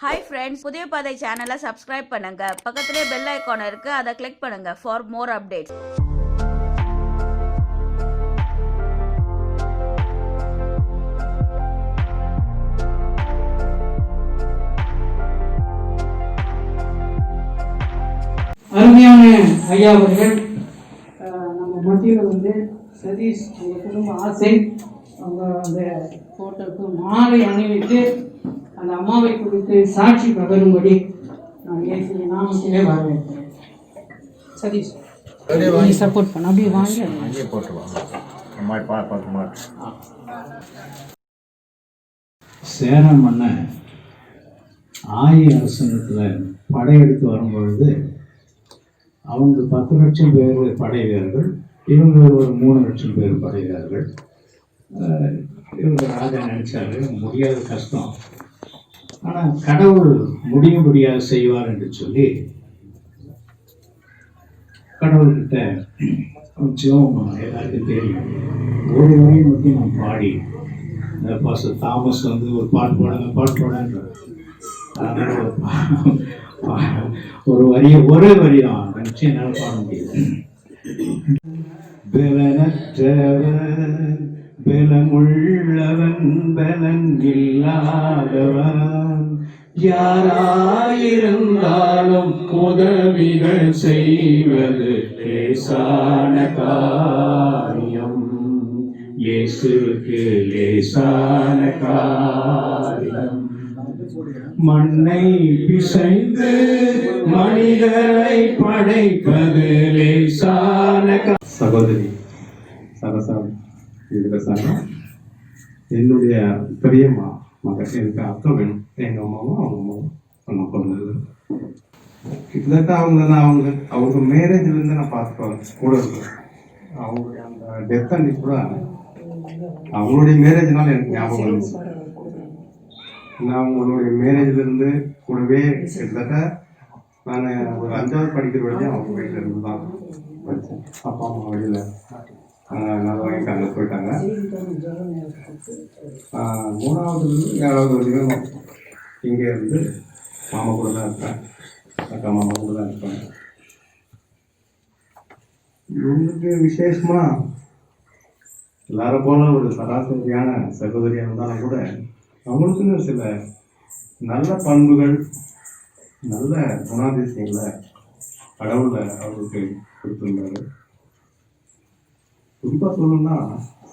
Hi friends, புதிய பாதை சேனலை சப்ஸ்கிரைப் பண்ணுங்க. பக்கத்திலே பெல் ஐகான் இருக்கு, அதை கிளிக் பண்ணுங்க ஃபார் மோர் அப்டேட்ஸ். அருமையான ஐயா அவர்கள் நம்ம மத்தியில் சதீஷ் அவங்க குடும்ப ஆசை அவங்க அந்த போட்டோக்கு மாலை அணிவித்து அந்த அம்மாவை குறித்து சாட்சி பகரும்படி நான் ஏசிய நாமத்திலே வரவேற்கிறேன். சதீஷ் சப்போர்ட் பண்ண அப்படியே வாங்கி போட்டுருவாங்க. சேரம் மன்னன் ஆயி அரசனத்தில் படையெடுத்து வரும்பொழுது அவங்க 10 லட்சம் பேர் படை வீரர்கள், இவங்க ஒரு 3 லட்சம் பேர் படை வீரர்கள். இவங்க ராஜா நினைச்சாரு முடியாத கஷ்டம், ஆனால் கடவுள் முடியும்படியாக செய்வார் என்று சொல்லி கடவுள்கிட்ட கொஞ்சம் எல்லாருக்கும் தெரியும். ஒரு வரையை மட்டும் நான் பாடி தாமஸ் ஒரு பாட்டு போடான்ற ஒரு ஒரே வரி தான் நினைச்சு என்னால் பாட முடியாது. பலனற்றவன் பலமுள்ளவன் பலன் இல்லாதவன் யாராயிருந்தாலும் உதவிகள் செய்வது லேசான காரியம். இயேசுவுக்கு லேசான காரியம். மண்ணை பிசைந்து மனிதரை படைப்பது லேசான சகோதரி சரசா இதுக்காக என்னுடைய பெரியம்மா மகன் எனக்கு அக்கா வேணும். எங்கள் அம்மாவும் அவங்க அம்மாவும் ஒன்றும் பிறந்தது. கிட்டத்தட்ட அவங்க மேரேஜ்லேருந்து நான் பார்த்துக்குவாங்க கூட இருக்கேன். அவங்களுடைய அந்த டெத் அன்னைக்கு கூட அவங்களுடைய மேரேஜ்னால எனக்கு ஞாபகம் வந்துச்சு. நான் அவங்களுடைய மேரேஜ்லேருந்து கூடவே கிட்டத்தட்ட நான் ஒரு 5வது படிக்கிற வரைக்கும் அவங்க வீட்டில் இருந்து தான் படித்தேன். அப்பா அம்மா வழியில் நல்லா வாங்கிட்டு அங்கே போயிட்டாங்க. 3ஆவதுலேருந்து 7வது வரைக்கும் இங்கே இருந்து மாமா கூட தான் இருப்பேன், அக்கா மாமா கூட தான் இருப்பேன். இவங்களுக்கு விசேஷமா எல்லாரும் போல ஒரு சராசரியான சகோதரியாக இருந்தாலும் கூட அவங்களுக்குன்னு சில நல்ல பண்புகள், நல்ல குணாதிசயங்களை கடவுளை அவங்களுக்கு கொடுத்துருந்தாரு. குறிப்பாக சொல்லணும்னா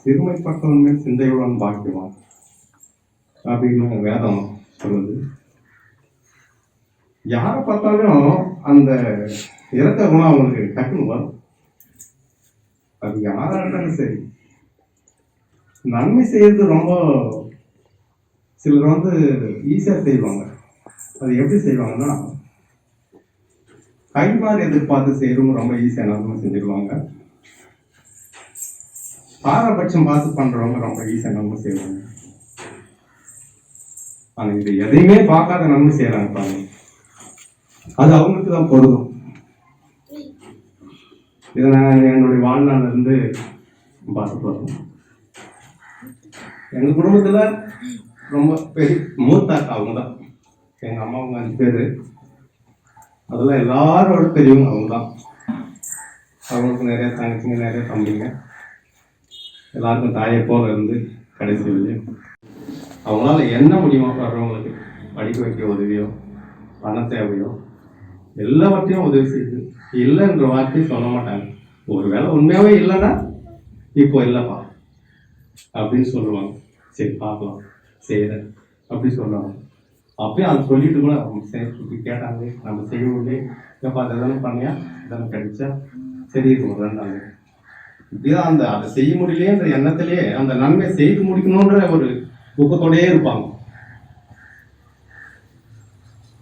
சிறுமைப்பட்டவன் மேல் சிந்தையுடன் பாக்கியவான் அப்படின்னு வேதம் சொல்லுது. யாரை பார்த்தாலும் அந்த இறக்க குணம் அவங்களுக்கு டக்குன்னு வரும். அது யாரா இருந்தாலும் சரி. நன்மை செய்யறது ரொம்ப சிலர் ஈஸியாக செய்வாங்க. அது எப்படி செய்வாங்கன்னா கைமாறு எதிர்பார்த்து செய்யறவங்க ரொம்ப ஈஸியாக நன்மை செஞ்சிருவாங்க. பாரபட்சம் பார்த்து பண்றவங்க ரொம்ப ஈஸியாக நன்மை செய்வாங்க. ஆனால் இது எதையுமே பார்க்காத நன்மை செய்யறாங்க பாருங்க, அது அவங்களுக்கு தான் பொருந்தும். இதை நான் என்னுடைய வாழ்நாள்ல இருந்து பார்த்து போறேன். எங்க குடும்பத்துல ரொம்ப பெரிய மூத்தாக்கா அவங்க தான். எங்க அம்மாவுங்க 5 பேரு, அதெல்லாம் எல்லாரோட பெரியவங்க அவங்க தான். அவங்களுக்கு நிறைய தங்கச்சிங்க, நிறைய தம்பிங்க, எல்லாருக்கும் தாயை போல இருந்து கடைசி வரையும் அவங்களால என்ன முடியுமோ வர்றவங்களுக்கு படிக்க வைக்க உதவியோ பண தேவையோ எல்லாவற்றையும் உதவி செய்யுது. இல்லைன்ற வார்த்தையும் சொல்ல மாட்டாங்க. ஒரு வேளை உண்மையாவே இல்லைன்னா இப்போ இல்லைப்பா அப்படின்னு சொல்லுவாங்க. சரி பார்க்கலாம் செய்யறேன் அப்படி சொல்லுவாங்க. அப்பயும் அதை சொல்லிட்டு கூட அவங்க சரி கேட்டாங்க, நம்ம செய்ய முடியல, எப்போ அதை எதனா பண்ணியா எதனா கிடைச்சா சரி இது ஒரு 2 நாள் இப்படிதான் அதை செய்ய முடியலையேன்ற எண்ணத்திலேயே அந்த நன்மை செய்து முடிக்கணுன்ற ஒரு ஊக்கத்தோடயே இருப்பாங்க.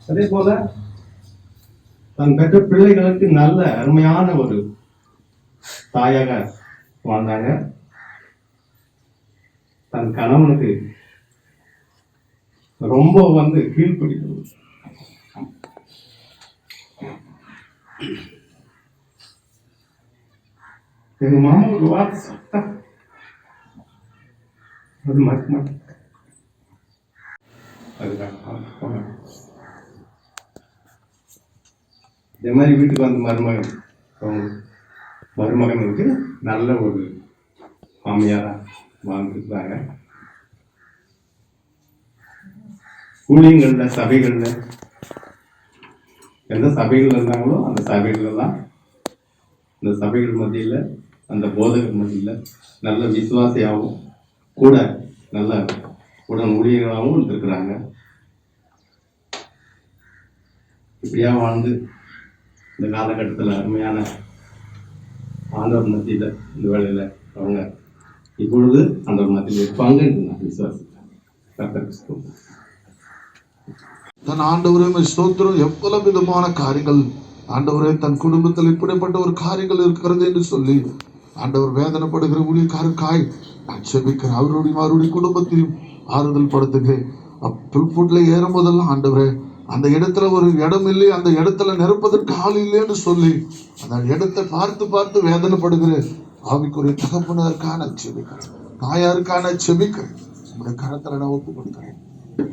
அதே போல தன் பெற்ற பிள்ளைகளுக்கு நல்ல அருமையான ஒரு தாயாக வாழ்ந்தாங்க. தன் கணவனுக்கு ரொம்ப கீழ்ப்பிடிக்கும். எங்க மாமா ஒரு வார்த்தை சொன்னா அது மறக்க மாட்டேன். அதுதான் இதே மாதிரி வீட்டுக்கு வந்த மருமகனுக்கு நல்ல ஒரு மாமியாராக வாழ்ந்துருக்குறாங்க. ஊழியங்களில் சபைகளில் எந்த சபைகள் இருந்தாங்களோ அந்த சபைகளெல்லாம் இந்த சபைகள் மத்தியில் அந்த போதகர் மத்தியில் நல்ல விசுவாசியாகவும் கூட நல்ல உடன் ஊழியர்களாகவும் இருந்திருக்கிறாங்க. இப்படியா வாழ்ந்து இந்த காலகட்டத்தில் அருமையான ஆண்டவர் மத்தியில் இந்த வேளையில் அவங்க இப்பொழுது ஆண்டவர் மத்தியில் இருப்பாங்க என்று நான் விசுவாசிக்கிறேன். கர்த்தருக்கு தன் ஆண்டவரே ஸ்தோத்திரம். எவ்வளவு விதமான காரியங்கள் ஆண்டவரே தன் குடும்பத்தில் இப்படிப்பட்ட ஒரு காரியங்கள் இருக்கிறது என்று சொல்லி ஆண்டவர் வேதனைப்படுகிற ஊழியக்காரருக்காய் நான் செபிக்கிறேன். அவருடைய குடும்பத்தையும் ஆறுதல் படுத்துகிறேன். புல்புட்ல ஏறும் போதெல்லாம் ஆண்டவரே அந்த இடத்துல ஒரு இடம் இல்லை, அந்த இடத்துல நிரப்பதற்கு ஆள் இல்லைன்னு சொல்லி அந்த இடத்தை பார்த்து பார்த்து வேதனைப்படுகிற ஆவிக்குரிய தகப்பனருக்கான செபிக்கிறேன், தாயாருக்கான செபிக்கிறேன். உங்களுடைய கரத்துல நான் ஒப்பு கொடுக்கிறேன்.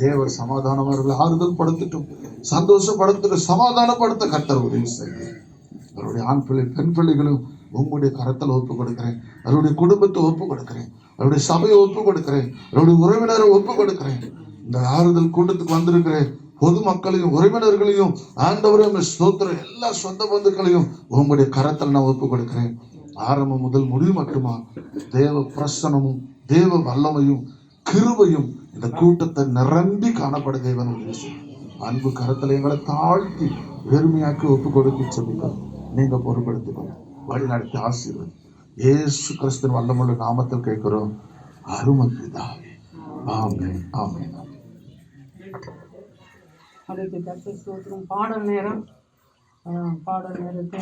தேவர் சமாதானவர்களை ஆறுதல் படுத்தட்டும், சந்தோஷப்படுத்த சமாதானப்படுத்த கர்த்தர் உதவி செய்ய. அவருடைய ஆண் பிள்ளை பெண் பிள்ளைகளும் உங்களுடைய கரத்தில் ஒப்பு கொடுக்கிறேன். அவருடைய குடும்பத்தை ஒப்பு கொடுக்கிறேன், அவருடைய சபையை ஒப்பு கொடுக்கிறேன், அவருடைய உறவினரை ஒப்பு கொடுக்கிறேன். இந்த ஆறுதல் கூட்டத்துக்கு வந்திருக்கிறேன் பொதுமக்களையும் உறவினர்களையும் ஆண்டவரையும் ஸ்தோத்திரம் எல்லா சொந்த பந்துக்களையும் உங்களுடைய கரத்தில் நான் ஒப்பு கொடுக்கிறேன். ஆரம்பம் முதல் முடிவு மட்டுமா தேவ பிரசனமும் தேவ வல்லமையும் கிருபையும் இந்த கூட்டத்தை நிரம்பி காணப்பட தேவன் அன்பு கரத்துல எங்களை தாழ்த்தி வெறுமையாக்கி ஒப்பு கொடுக்க சொல்லுங்க. நீங்க பொறுப்படுத்திக்கொள்ள வழி நடத்தி ஆசீர்வாதம் இயேசு கிறிஸ்துவின் வல்லமுள்ள நாமத்தில் கேட்கிறோம். அருமை பிதாவே, ஆமென், ஆமென். அதுக்கு கர்த்தர் ஸ்தோத்திரம். பாடல் நேரத்தை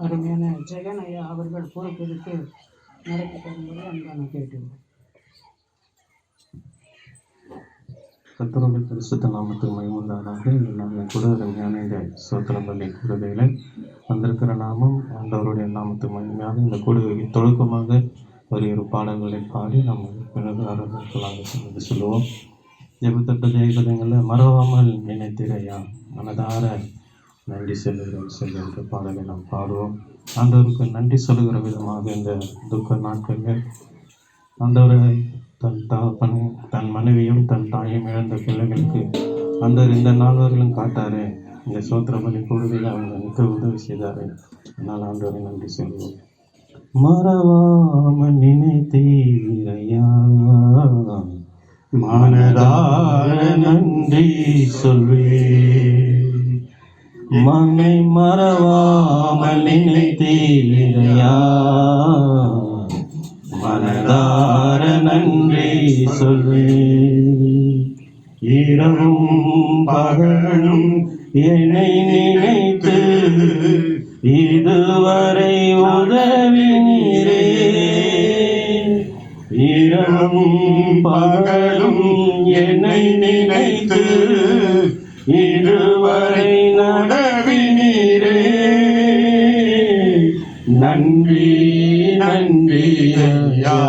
அருமையான ஜெகன் ஐயா அவர்கள் பொறுப்பெடுத்து நடத்தி தரும்போது அன்பான கேட்டுள்ளோம். கர்த்தருடைய பரிசுத்த நாமத்துக்கு மகிமையுண்டாதாக. நாங்கள் கூட அருமையான இந்த ஸ்தோத்திரம் பள்ளி கூடுகையில் வந்திருக்கிற நாமம் ஆண்டவருடைய நாமத்துக்கு மகிமையாக இந்த கூடுகை தொழுக்கமாக ஒரு பாடல்களை பாடி நம்ம பிறகு ஆரம்பிக்கலாங்க சொல்லுவோம். ஜெபத்தட்ட ஜெயபதங்களில் மறவாமல் நினைத்திரையா மனதார நன்றி செல்லுகிற பாடலை நாம் பாடுவோம். ஆண்டவருக்கு நன்றி சொல்லுகிற விதமாக இந்த துக்க நாட்களில் ஆண்டவரை தன் மனைவியும் தன் தாயும் இழந்த பிள்ளைகளுக்கு ஆண்டவர் இந்த நால்வர்களும் காட்டாரு. இந்த சோத்திரபலி கூடுதலில் அவங்க மிக உதவி செய்தாரு. அதனால் ஆண்டவரை நன்றி சொல்லுவோம். மறவாமல் நினைத்தீரையா மனதார நன்றி சொல்வே மனை மறவாமல் நினைத்தீரையா மனதார நன்றி சொல்வே. இரவும் பகலும் என்னை நினைத்து இதுவரை உதவினீரே. இரவும் பகலும் என்னை நினைத்து இதுவரை நடவினீரே. நன்றி நன்றி ஐயா,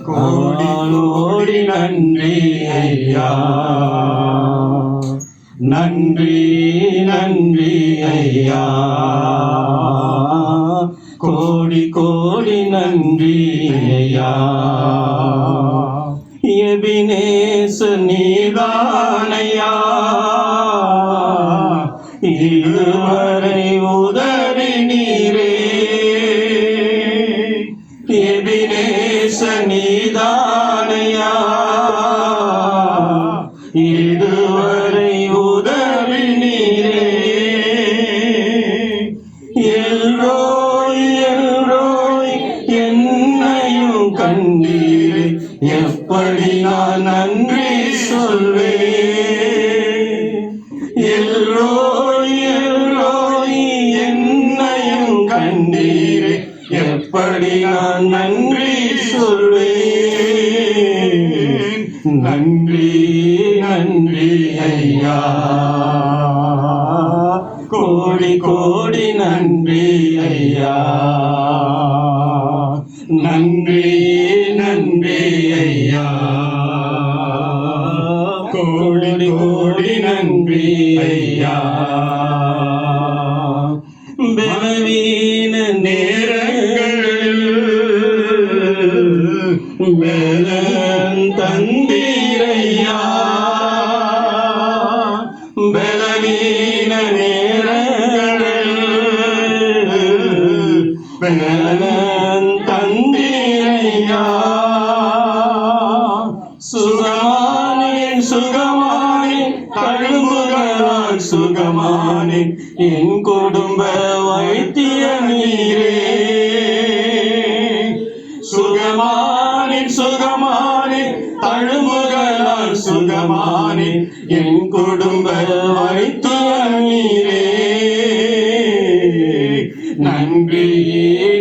கோடி நன்றி ஐயா. நன்றி நன்றி ஐயா, கோடி கோடி நன்றி ஐயா. எபினேச நீதானையா இதுவரை உதவி நீரே. எபினேச நீதானையா இதுவரை உதவி நீரே. எல்லோய் எல்லோய் என்னையும் கண்டீரே. எப்படி நான் நன்றி சொல்வேன். எல்லோய் எல்லோய் என்னையும் கண்டீரே. எப்படி நான் நன்றி சொல்வேன். நன்றி நன்றி ஐயா, கோடி கோடி நன்றி ஐயா. நன்றி நன்றி ஐயா, கோடி கோடி நன்றி நன்றி ஐயா. பலவீன நேரங்களில் பலன் தந்தீரையா. பலவீன நேரங்களில் பலன் தந்தீரையா. சுகமானேன் சுகமானேன் தழும்புகளால் சுகமானேன் என் குடும்ப வைத்திய நீரே. சுகமானேன் சுகமானேன் தழும்புகளால் சுகமானேன் என் குடும்ப வைத்திய நீரே. நன்றி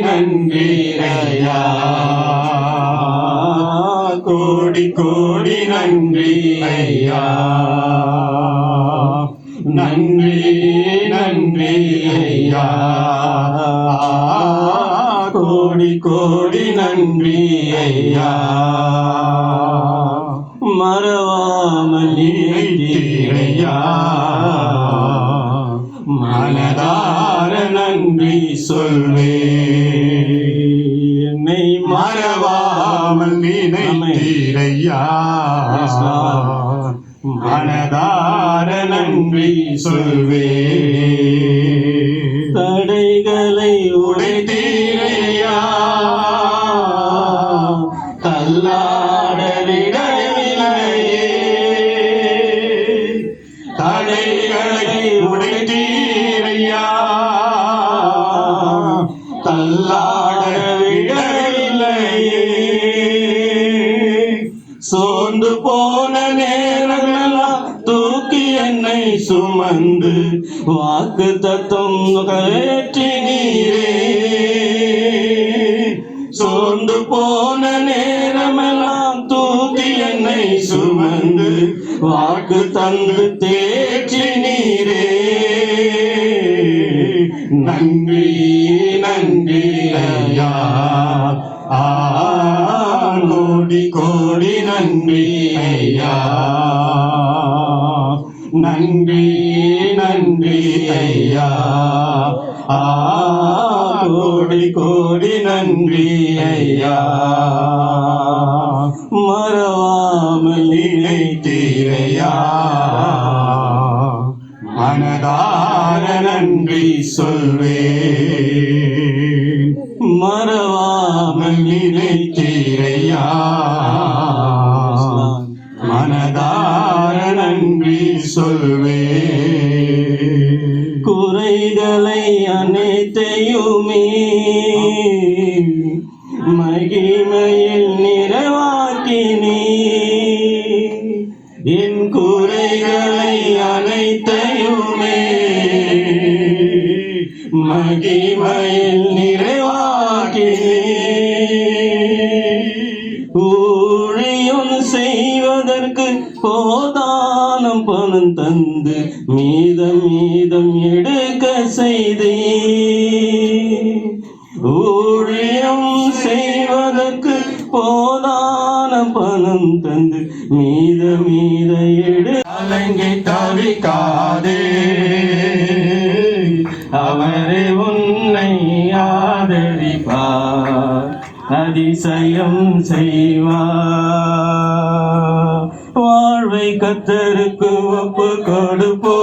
நன்றி ஐயா. கோடி கோடி நன்றி ஐயா. நன்றி நன்றி ஐயா. கோடி கோடி நன்றி ஐயா. மறவாமல் நினைத்தீரையா. மனதார நன்றி சொல்வே. என்னை மறவாமல் நினைத்தீரையா. மனதார நன்றி சொல்வே. தடைகளை உடைத்தீரையா. தள்ளாடலிடவில்லையே. தடைகளை உடைத்தீரையா. தள்ளாடவிடவில்லையே. சோர்ந்து போன நேரங்களெல்லாம் தூக்கி என்னை சுமந்து வாக்கு தத்துவம் ஏற்றினீரே. சோர்ந்து போன நேரமெல்லாம் தூக்கி என்னை சுமந்து வாக்கு தந்து தேற்றினீரே. நன்றி நன்றி ஐயா. கோடி கோடி நன்றி ஐயா. நன்றி நன்றி ஐயா. கோடி கோடி நன்றி ஐயா. மறவாமல் நினைத்தீரையா. மனதார நன்றி சொல்வேன். மறவாமல் நினைத்தீரையா. மனதார நன்றி சொல்வேன். குறைகளை அனைத்தையுமே மகிமையில் நிறைவாக்கினே. என் குறைகளை அனைத்தையுமே மகிமையில் நிறைவாக்கினே. ஊழியம் செய்வதற்கு போதானம் பணம் தந்து மீதம் மீதம் எடுக்க செய்தே. ஊழியம் செய்வதற்கு போதான பணம் தந்து மீத மீத எடு. அலங்கை தவிக்காதே. அவரே உன்னை ஆதரிப்பார். அதிசயம் செய்வார். வாழ்வை கர்த்தருக்கு ஒப்பு கொடுப்போ.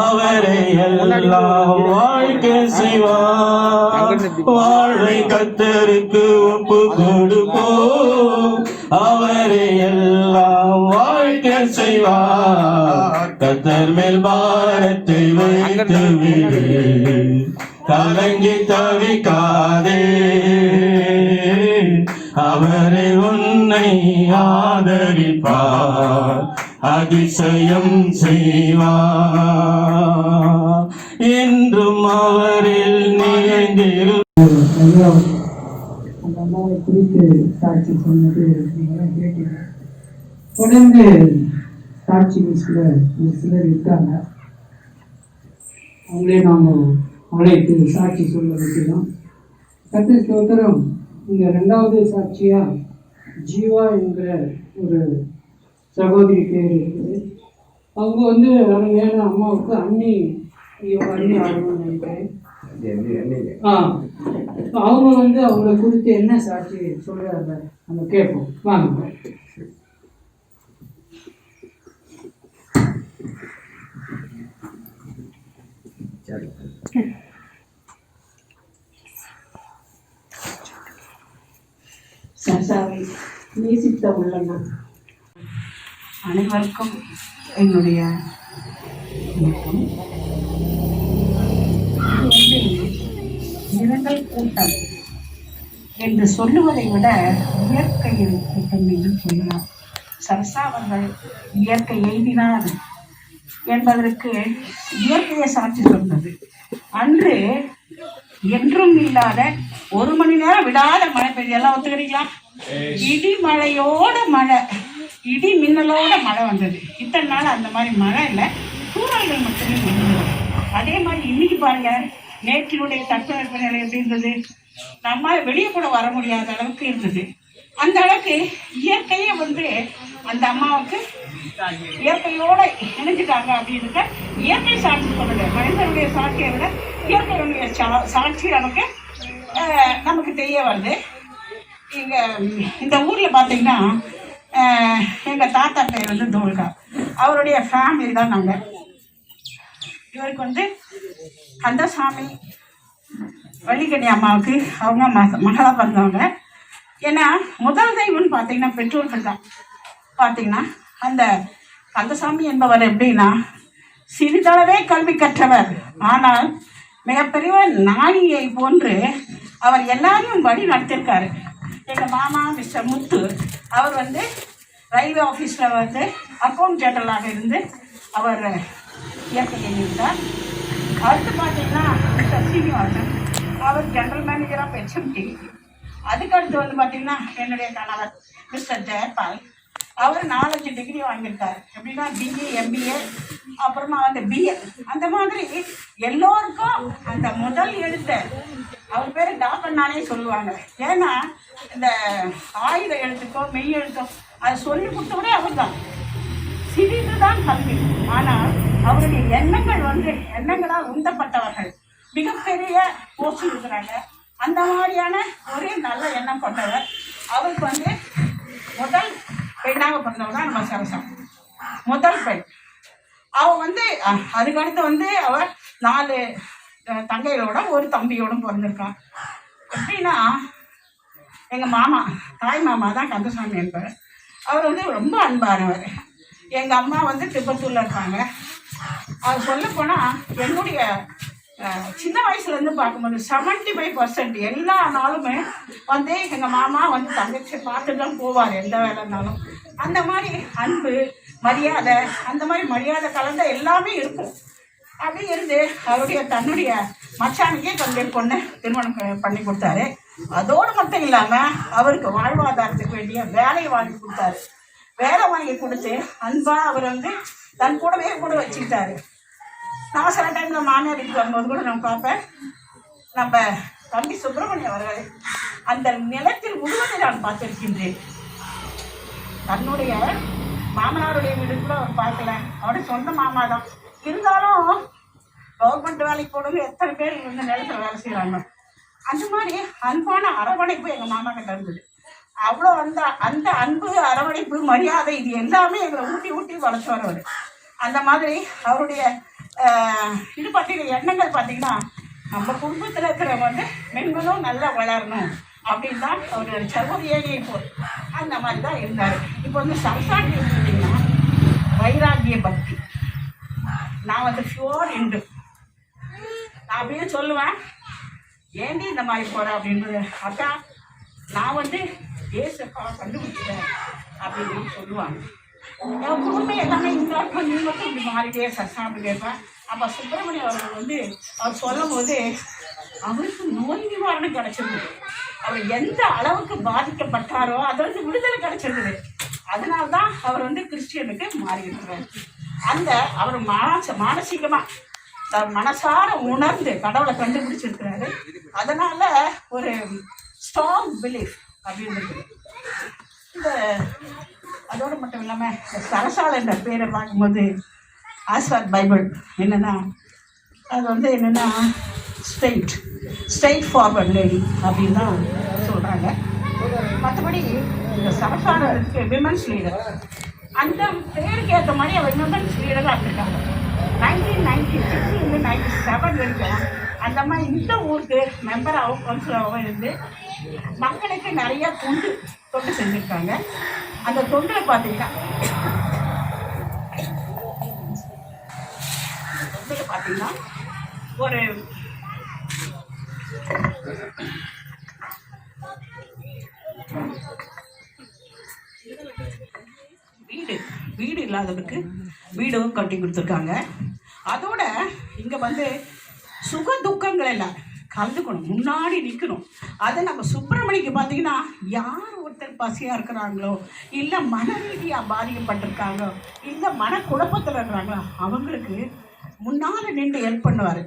அவரை எல்லாம் வாழ்க்கை செய்வார். வாழ்வை கர்த்தருக்கு ஒப்பு கொடுப்போ. அவரை எல்லாம் வாழ்க்கை செய்வார். கர்த்தர் மேல் பாரத்தை வைத்து விடு. கலங்கி தவிக்காதே. அவரை உன்னை ஆதரிப்பார். அதிசயம் செய்வார். என்றும் அவரில் நிறைந்திரு. ஐயா அந்த அம்மாவை குறித்து சாட்சி சொன்னது நீங்களாம் கேட்டீங்க. தொடர்ந்து சாட்சிகள் சிலர் இருக்காங்க. அவங்களே நாம் அழைத்து சாட்சி சொல்ல வைக்கிறோம். கர்த்தர் ஸ்தோத்திரம். இங்கே 2வது சாட்சியாக ஜீவா என்கிற ஒரு சகோதரி பேர் இருக்குது. அவங்க வந்து அருமையான அம்மாவுக்கு அண்ணி ஆகணும்னு நினைக்கிறேன். அவங்க வந்து அவங்கள குறித்து என்ன சாட்சி சொல்றாங்க நம்ம கேட்போம் வாங்க. சசாவை நேசித்த உள்ளங்கள் அனைவருக்கும் என்னுடைய வணக்கம். இது வந்து இரங்கல் கூட்டம் என்று சொல்லுவதை விட இயற்கையில் கூட்டம் என்று சொல்லலாம். சரசா அவர்கள் இயற்கை எழுதினார் என்பதற்கு இயற்கையை சாட்சி சொன்னது. அன்று என்றும் இல்லாத 1 மணி நேரம் விடாத மழை பெய்யுது. எல்லாம் ஒத்துக்கிறீங்களா? இடி மழையோட மழை, இடி மின்னலோட மழை வந்தது. இத்தனை நாள் அந்த மாதிரி மழை இல்லை, சூழல்கள் மட்டுமே வந்தது. அதே மாதிரி இன்னைக்கு பாருங்க, நேற்றினுடைய தட்பவெப்ப நிலை எப்படி இருந்தது? நம்ம வெளியே கூட வர முடியாத அளவுக்கு இருந்தது. அந்த அளவுக்கு இயற்கையே வந்து அந்த அம்மாவுக்கு இயற்கையோட இணைஞ்சிட்டாங்க அப்படின்னுட்டு இயற்கை சாட்சி சொல்லுது. மனிதனுடைய சாட்சியை விட இயற்கையுடைய சாட்சி நமக்கு தெரிய வருது. இங்க இந்த ஊர்ல பாத்தீங்கன்னா எங்க தாத்தா பேர் வந்து தோல்கா. அவருடைய ஃபேமிலி தான் நாங்க. இவருக்கு வந்து கந்தசாமி வள்ளிக்கண்ணி அம்மாவுக்கு அவங்க மகளா பிறந்தவங்க. ஏன்னா முதல் தெய்வம்னு பார்த்தீங்கன்னா பெற்றோர்கள் தான். பார்த்தீங்கன்னா அந்த கந்தசாமி என்பவர் எப்படின்னா சிறிதளவே கல்வி கற்றவர், ஆனால் மிகப்பெரிய நாணியை போன்று அவர் எல்லாரையும் வழி நடத்திருக்காரு. எங்கள் மாமா மிஸ்டர் முத்து அவர் வந்து ரயில்வே ஆஃபீஸில் வந்து அக்கௌண்ட் ஜெனரலாக இருந்து அவர் இயற்கையை இருந்தார். அடுத்து பார்த்தீங்கன்னா மிஸ்டர் சீனிவாசன் அவர் ஜெனரல் மேனேஜர் ஆஃப் HMT. அதுக்கடுத்து வந்து பார்த்தீங்கன்னா என்னுடைய கணவர் மிஸ்டர் ஜெயபால் அவர் 4 டிகிரி வாங்கியிருக்காரு. எப்படின்னா BA MBA அப்புறமா வந்து BA. அந்த மாதிரி எல்லோருக்கும் அந்த முதல் எழுத்து அவர் பேர் டாப்பன்னாலே சொல்லுவாங்க. ஏன்னா இந்த ஆயுத எழுத்துக்கோ மெய் எழுத்தோ அதை சொல்லி கொடுத்தோட அவர் தான். சிறிது தான் கல்வி, ஆனால் அவருடைய எண்ணங்கள் வந்து எண்ணங்களால் உந்தப்பட்டவர்கள் மிகப்பெரிய போஸ்ட் இருக்கிறாங்க. அந்த மாதிரியான ஒரு நல்ல எண்ணம் கொண்டவர். அவருக்கு வந்து முதல் பெண்ணாக பிறந்தவர் தான் நம்ம சரசா, முதல் பெண். அவள் வந்து அதுக்கடுத்து வந்து அவள் 4 தங்கைகளோட ஒரு தம்பியோடும் பிறந்திருக்கான். எப்படின்னா எங்கள் மாமா தாய் மாமா தான் கந்தசாமி என்பவர். அவர் வந்து ரொம்ப அன்பானவர். எங்கள் அம்மா வந்து திருப்பத்தூரில் இருக்காங்க. அவர் சொல்ல போனால் என்னுடைய சின்ன வயசுலேருந்து பார்க்கும்போது 75% எல்லா நாளுமே வந்து எங்கள் மாமா வந்து தங்கச்சி பார்த்துட்டு தான் போவார் எந்த வேலைனாலும். அந்த மாதிரி அன்பு மரியாதை, அந்த மாதிரி மரியாதை கலந்த எல்லாமே இருக்கும். அப்படி இருந்து அவருடைய தன்னுடைய மச்சானுக்கே கொஞ்சம் பொண்ணு திருமணம் பண்ணி கொடுத்தாரு. அதோடு மட்டும் இல்லாமல் அவருக்கு வாழ்வாதாரத்துக்கு வேண்டிய வேலையை வாங்கி கொடுத்தாரு. வேலை வாங்கி கொடுத்து அன்பாக அவர் வந்து தன் கூடவே கூட வச்சுக்கிட்டாரு. நான் சில டைமில் மாமியார் வீட்டுக்கு வரும்போது கூட நான் பார்ப்பேன், நம்ம தம்பி சுப்பிரமணியம் அவர்கள் அந்த நிலத்தில் முழுவதை நான் பார்த்திருக்கின்றேன். தன்னுடைய மாமனாருடைய வீடு கூட அவர் பார்க்கல, அவருடைய சொந்த மாமா தான். இருந்தாலும் கவர்மெண்ட் வேலைக்கு போடுறது எத்தனை பேர் வந்து நிலத்தில் வேலை செய்கிறாங்க. அந்த மாதிரி அன்பான அரவணைப்பு எங்கள் மாமா கிட்ட இருந்தது. அவ்வளோ அந்த அன்பு அரவணைப்பு மரியாதை இது எல்லாமே எங்களை ஊட்டி வளர்த்து வரவர். அந்த மாதிரி அவருடைய இது பார்த்தீங்கன்னா எண்ணங்கள் பார்த்தீங்கன்னா நம்ம குடும்பத்தில் இருக்கிறவங்க வந்து மென்மனும் நல்லா வளரணும் அப்படின்னு தான் அவருடைய சர்வ ஏழையை போல் அந்த மாதிரி தான் இருந்தார். இப்போ வந்து சம்சாண்டி இருந்தீங்கன்னா வைராகிய பக்தி. நான் வந்து ஃபியோர் இண்டு. நான் அப்படியே சொல்லுவேன், ஏண்டி இந்த மாதிரி போகிறேன் அப்படின்றது. அக்கா நான் வந்து ஏசப்பா கண்டுபிடிச்சிட்டேன் அப்படின்னு சொல்லுவாங்க. என் குடும்பம் எல்லாமே இருந்தாலும் நீ மட்டும் இப்படி மாறிட்டே சசாமி கேட்பேன். அப்போ சுப்பிரமணியம் அவர்கள் வந்து அவர் சொல்லும் போது அவருக்கு நோய் நிவாரணம் கிடைச்சிருந்தது. அவர் எந்த அளவுக்கு பாதிக்கப்பட்டாரோ அதிலிருந்து விடுதலை கிடைச்சிருந்தது. அதனால்தான் அவர் வந்து கிறிஸ்டியனுக்கு மாறி இருக்கிறார். அந்த அவர் மானசீகமாக மனசார உணர்ந்து கடவுளை கண்டுபிடிச்சிருக்கிறாரு. அதனால ஒரு ஸ்ட்ராங் பிலீஃப் அப்படின்றது. இந்த அதோடு மட்டும் இல்லாமல் சரசால் என்ற பேரை பார்க்கும்போது ஆஸ் ஃபார் பைபிள் என்னென்னா அது வந்து என்னென்னா ஸ்ட்ரெயிட் ஃபார்வர்ட் லேடி அப்படின்னு தான் சொல்கிறாங்க. மற்றபடி இந்த சரசாரருக்கு விமன்ஸ் லீடர் அந்த பேருக்கு ஏற்ற மாதிரி அவர் விமன்ஸ் லீடராக இருந்திருக்காங்க. 1996 97 வரைக்கும் அந்த மாதிரி இந்த ஊருக்கு மெம்பராகவும் கவுன்சிலராகவும் இருந்து மக்களுக்கு நிறைய தொண்டு செஞ்சுருக்காங்க. அந்த தொண்டில் பார்த்தீங்கன்னா ஒரு வீடு இல்லாதவருக்கு வீடும் கட்டி கொடுத்துருக்காங்க. அதோட இங்கே வந்து சுக துக்கங்கள் எல்லாம் கலந்துக்கணும், முன்னாடி நிற்கணும். அதை நம்ம சுப்பிரமணிக்கு பார்த்தீங்கன்னா யார் ஒருத்தர் பசியாக இருக்கிறாங்களோ, இல்லை மன ரீதியாக பாதிக்கப்பட்டிருக்காங்களோ, இல்லை மனக்குழப்பத்தில் இருக்கிறாங்களோ அவங்களுக்கு முன்னால் நின்று ஹெல்ப் பண்ணுவார்.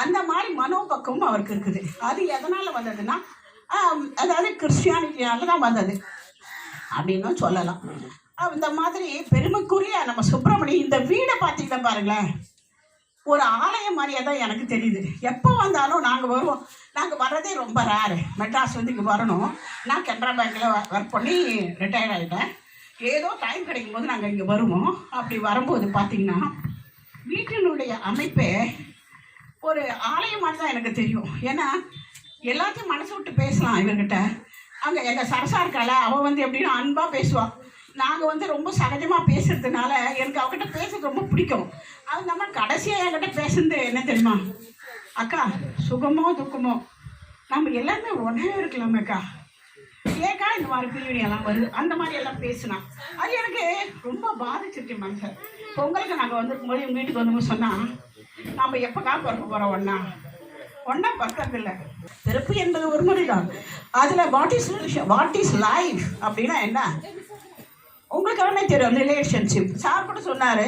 அந்த மாதிரி மனோபக்கமும் அவருக்கு இருக்குது. அது எதனால் வந்ததுன்னா அதாவது கிறிஸ்டியானிட்டியால தான் வந்தது அப்படின்னு சொல்லலாம். இந்த மாதிரி பெருமைக்குரிய நம்ம சுப்பிரமணி இந்த வீடை பார்த்தீங்கன்னா பாருங்களேன், ஒரு ஆலயம் மாதிரியே தான் எனக்கு தெரியுது. எப்போ வந்தாலும் நாங்கள் வருவோம். நாங்கள் வர்றதே ரொம்ப ரேரு. மெட்ராஸ் வந்து இங்கே வரணும். நான் கனரா பேங்கில் ஒர்க் பண்ணி ரிட்டையர்ட் ஆகிட்டேன். ஏதோ டைம் கிடைக்கும் போது நாங்கள் இங்கே வருவோம். அப்படி வரும்போது பார்த்திங்கன்னா வீட்டினுடைய அமைப்பே ஒரு ஆலயம் மாதிரி தான் எனக்கு தெரியும். ஏன்னா எல்லாத்தையும் மனசு விட்டு பேசலாம் இவர்கிட்ட. அங்கே எங்கள் சரசா இருக்கால, அவள் வந்து எப்படின்னா அன்பாக பேசுவாள். நாங்கள் வந்து ரொம்ப சகஜமாக பேசுறதுனால எனக்கு அவகிட்ட பேசுறது ரொம்ப பிடிக்கும். அது நம்ம கடைசியாக என்கிட்ட பேசுறது என்ன தெரியுமா, அக்கா சுகமோ துக்கமோ நம்ம எல்லாருமே உடனே இருக்கலாமேக்கா, ஏக்கா இந்த மாதிரி பிரிவினையெல்லாம் வருது, அந்த மாதிரி எல்லாம் பேசினா அது எனக்கு ரொம்ப பாதிச்சிருச்சு மனுஷன். பொங்கலுக்கு நாங்கள் வந்துருக்கும்போது எங்கள் வீட்டுக்கு வந்து சொன்னால் நம்ம எப்போக்கா பிறக்க போகிறோம், ஒன்றா பக்கத்து இல்லை. பிறப்பு என்பது ஒரு முறை தான். அதில் வாட் இஸ் லைஃப் அப்படின்னா என்ன உங்களுக்கு எல்லாமே தெரியும். ரிலேஷன்ஷிப் சார் கூட சொன்னார்,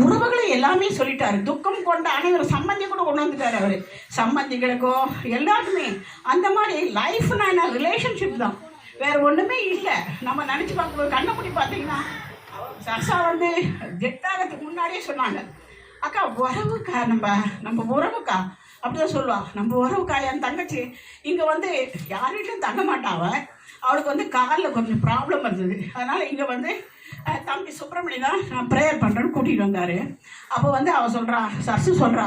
உறவுகளை எல்லாமே சொல்லிட்டாரு. துக்கம் கொண்ட அனைவரும் சம்பந்தி கூட கொண்டு வந்துட்டார் அவர். சம்பந்திகளுக்கோ எல்லாருக்குமே அந்த மாதிரி லைஃப்னா என்ன, ரிலேஷன்ஷிப் தான், வேறு ஒன்றுமே இல்லை. நம்ம நினச்சி பார்க்கும்போது கண்ணப்படி பார்த்தீங்கன்னா சர்சா வந்து ஜெட்டாகிறதுக்கு முன்னாடியே சொன்னாங்க, அக்கா உறவுக்கா நம்ம உறவுக்கா அப்படிதான் சொல்லுவா. நம்ம உறவுக்கா என் தங்கச்சி இங்கே வந்து யார் வீட்லையும் தங்க மாட்டாவ. அவளுக்கு வந்து காலில் கொஞ்சம் ப்ராப்ளம் இருந்தது. அதனால் இங்கே வந்து தம்பி சுப்பிரமணி தான் நான் ப்ரேயர் பண்ணுறேன்னு கூட்டிகிட்டு வந்தார். அப்போ வந்து அவள் சொல்கிறா, சர்சு சொல்கிறா,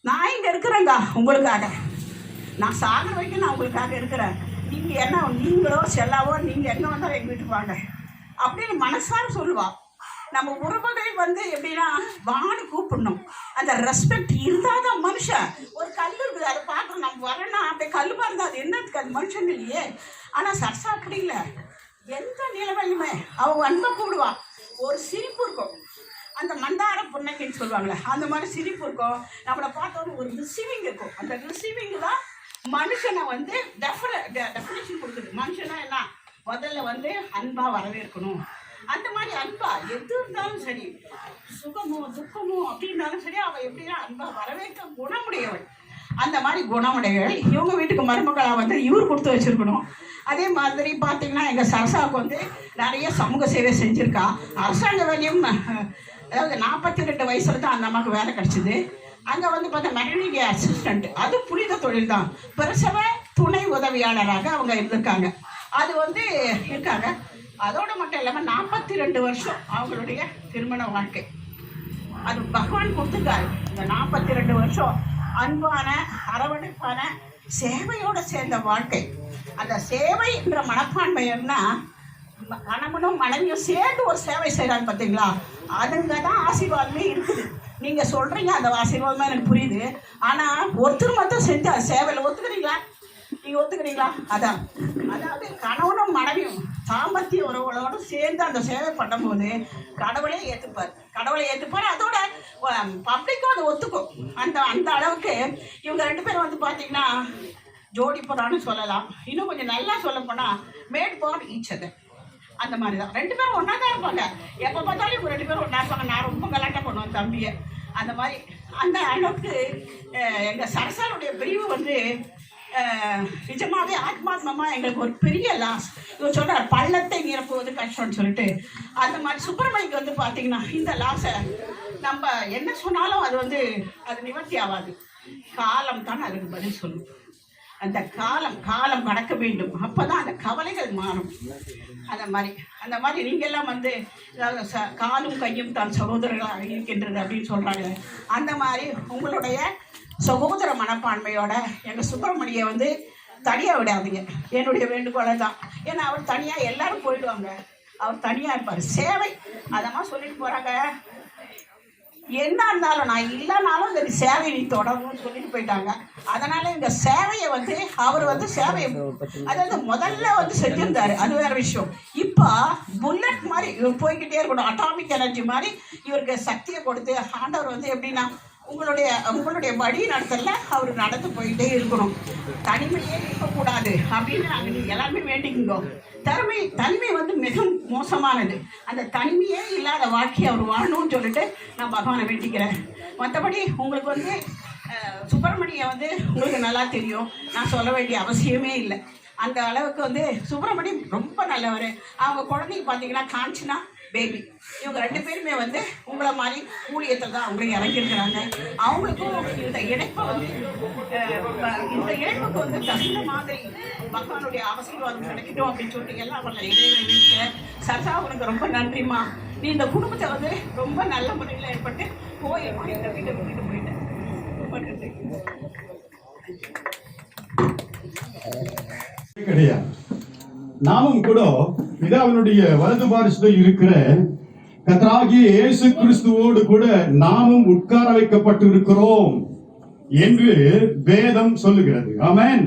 நான் இங்கே இருக்கிறேங்க உங்களுக்காக, நான் சாகிற வரைக்கும் நான் உங்களுக்காக இருக்கிறேன். நீங்கள் என்ன நீங்களோ செல்லாவோ நீங்கள் என்ன வந்தாலும் எங்கள் வீட்டுக்கு வாங்க அப்படின்னு மனசார சொல்லுவாள். நம்ம உறவுகள் வந்து எப்படின்னா வான்னு கூப்பிடணும். அந்த ரெஸ்பெக்ட் இருந்தால் தான் மனுஷன். ஒரு கல் இருக்குது, அதை பார்க்கணும். நம்ம வரேன்னா அப்படியே கல் இருந்தால் அது என்னதுக்கு, அது மனுஷன் இல்லையே. ஆனால் சர்சா அப்படி இல்லை. எந்த நிலைமையுமே அவள் அன்பை கூடுவா. ஒரு சிரிப்பு இருக்கும், அந்த மந்தார புன்னகைன்னு சொல்லுவாங்களே அந்த மாதிரி சிரிப்பு இருக்கும். நம்மளை பார்த்தோன்னு ஒரு ரிசீவிங் இருக்கும். அந்த ரிசீவிங் தான் மனுஷனை வந்து டெஃபினேஷன் கொடுக்குது. மனுஷனா என்ன, முதல்ல வந்து அன்பாக வரவேற்கணும். அந்த மாதிரி அன்பா எது இருந்தாலும் சரி, சுகமோ துக்கமோ அப்படின்னாலும் சரி, அவள் எப்படின்னா அன்பா வரவேற்க குணமுடையவள். அந்த மாதிரி குணமுடையவள் இவங்க வீட்டுக்கு மருமகளாக வந்து இவர் கொடுத்து வச்சிருக்கணும். அதே மாதிரி பார்த்தீங்கன்னா எங்கள் சரசாவுக்கு வந்து நிறைய சமூக சேவை செஞ்சுருக்கா. அரசாங்க வேலையும் அதாவது 42 வயசுல தான் அந்த அம்மாவுக்கு வேலை கிடச்சிது. அங்கே வந்து பார்த்தா மெட்டர்னிட்டி அசிஸ்டண்ட், அது புனித தொழில் தான். பிரசவ துணை உதவியாளராக அவங்க இருந்திருக்காங்க. அது வந்து இருக்காங்க. அதோடு மட்டும் இல்லாமல் 42 வருஷம் அவங்களுடைய திருமண வாழ்க்கை அது பகவான் கொடுத்துருக்காரு. இந்த 42 வருஷம் அன்பான அரவணைப்பான சேவையோடு சேர்ந்த வாழ்க்கை. அந்த சேவை என்ற மனப்பான்மையம்னா கணவனும் மனைவியும் சேர்ந்து ஒரு சேவை செய்கிறாங்க பார்த்தீங்களா, அதுங்க தான் ஆசீர்வாதமே இருக்குது. நீங்கள் சொல்கிறீங்க அந்த ஆசீர்வாதமாக எனக்கு புரியுது. ஆனால் ஒருத்தர் மட்டும் செஞ்சு அந்த சேவையில் ஒத்துக்கிறீங்களா, நீங்கள் ஒத்துக்கிறீங்களா? அதாவது கணவனும் மனைவியும் தாம்பத்திய உறவுகளோடு சேர்ந்து அந்த சேவை பண்ணும்போது கடவுளே ஏற்றுப்பார். அதோட பப்ளிக்கும் அதை ஒத்துக்கும். அந்த அளவுக்கு இவங்க 2 பேரும் வந்து பார்த்தீங்கன்னா ஜோடி போறான்னு சொல்லலாம். இன்னும் கொஞ்சம் நல்லா சொல்ல போனால் மேட் ஃபார் ஈச் அதர். அந்த மாதிரி தான் 2 பேரும் ஒன்றா தான் இருப்பாங்க. எப்போ பார்த்தாலும் இவங்க 2 பேரும் ஒன்றா இருப்பாங்க. நான் ரொம்ப கலாட்டம் பண்ணுவேன் தம்பியை. அந்த மாதிரி அந்த அளவுக்கு எங்கள் சரசாருடைய பிரிவு வந்து நிஜமாவே ஆத்மாத்மமா எங்களுக்கு ஒரு பெரிய லாஸ். இவர் சொல்றார் பள்ளத்தை நிரப்புவது கஷ்டம்னு சொல்லிட்டு, அந்த மாதிரி சுப்பிரமணிக்கு வந்து பார்த்தீங்கன்னா இந்த லாஸை நம்ம என்ன சொன்னாலும் அது நிவர்த்தி ஆகாது. காலம் தான் அதுக்கு பதில் சொல்லும். அந்த காலம் கடக்க வேண்டும், அப்போதான் அந்த கவலைகள் மாறும். அந்த மாதிரி நீங்கள்லாம் வந்து காலும் கையும் தான் சகோதரர்களாக இருக்கின்றது அப்படின்னு சொல்கிறாங்க. அந்த மாதிரி உங்களுடைய சகோதர மனப்பான்மையோட எங்கள் சுப்பிரமணியை வந்து தனியாக விடாதீங்க. என்னுடைய வேண்டுகோளை தான். ஏன்னா அவர் தனியாக எல்லாரும் போயிடுவாங்க, அவர் தனியாக இருப்பார். சேவை அதமாக சொல்லிட்டு போகிறாங்க. என்ன இருந்தாலும் நான் இல்லைனாலும் இந்த சேவை நீ தொடரும்னு சொல்லிட்டு போயிட்டாங்க. அதனால இந்த சேவையை வந்து அவர் வந்து சேவையை அதாவது முதல்ல வந்து செஞ்சிருந்தாரு, அது வேற விஷயம். இப்போ புல்லட் மாதிரி இவர் போய்கிட்டே இருக்கணும், அட்டாமிக் எனர்ஜி மாதிரி இவருக்கு சக்தியை கொடுத்து ஆண்டவர் வந்து எப்படின்னா உங்களுடைய வழி நடத்தல அவர் நடந்து போயிட்டே இருக்கணும். தனிமையே இருக்கக்கூடாது அப்படின்னு நாங்கள் நீங்கள் எல்லாருமே வேண்டிக்குங்கோ. தனிமை வந்து மிக மோசமானது. அந்த தனிமையே இல்லாத வாழ்க்கையை அவர் வாழணும்னு சொல்லிட்டு நான் பகவானை வேண்டிக்கிறேன். மற்றபடி உங்களுக்கு வந்து சுப்பிரமணியை வந்து உங்களுக்கு நல்லா தெரியும், நான் சொல்ல வேண்டிய அவசியமே இல்லை. அந்த அளவுக்கு வந்து சுப்பிரமணியம் ரொம்ப நல்லவர். அவங்க குழந்தைங்க பார்த்தீங்கன்னா காஞ்சினா பேபி, இவங்க 2 பேருமே வந்து உங்களை மாதிரி ஊழியத்தில் தான் அவங்களும் இறங்கியிருக்கிறாங்க. அவங்களுக்கும் இந்த இணைப்பை வந்து இந்த இணைப்புக்கு வந்து தகுந்த மாதிரி பகவானுடைய ஆசீர்வாதம் கிடைக்கட்டும் அப்படின்னு சொல்லிட்டு எல்லாம் அவங்களை இடைவெளிக்க. சரசா உனக்கு ரொம்ப நன்றிம்மா, நீ இந்த குடும்பத்தை வந்து ரொம்ப நல்ல முறையில் ஏற்பட்டு போயிடுமா இந்த வீட்டை விட்டுட்டு போயிட்டேன். ரொம்ப நன்றி. கிடையாது. நாமும் கூட பிதாவினுடைய வலது பாரிசத்தில் இருக்கிற கர்த்தராகிய இயேசு கிறிஸ்துவோடு கூட நாமும் உட்கார வைக்கப்பட்டு இருக்கிறோம் என்று வேதம் சொல்லுகிறது. ஆமென்,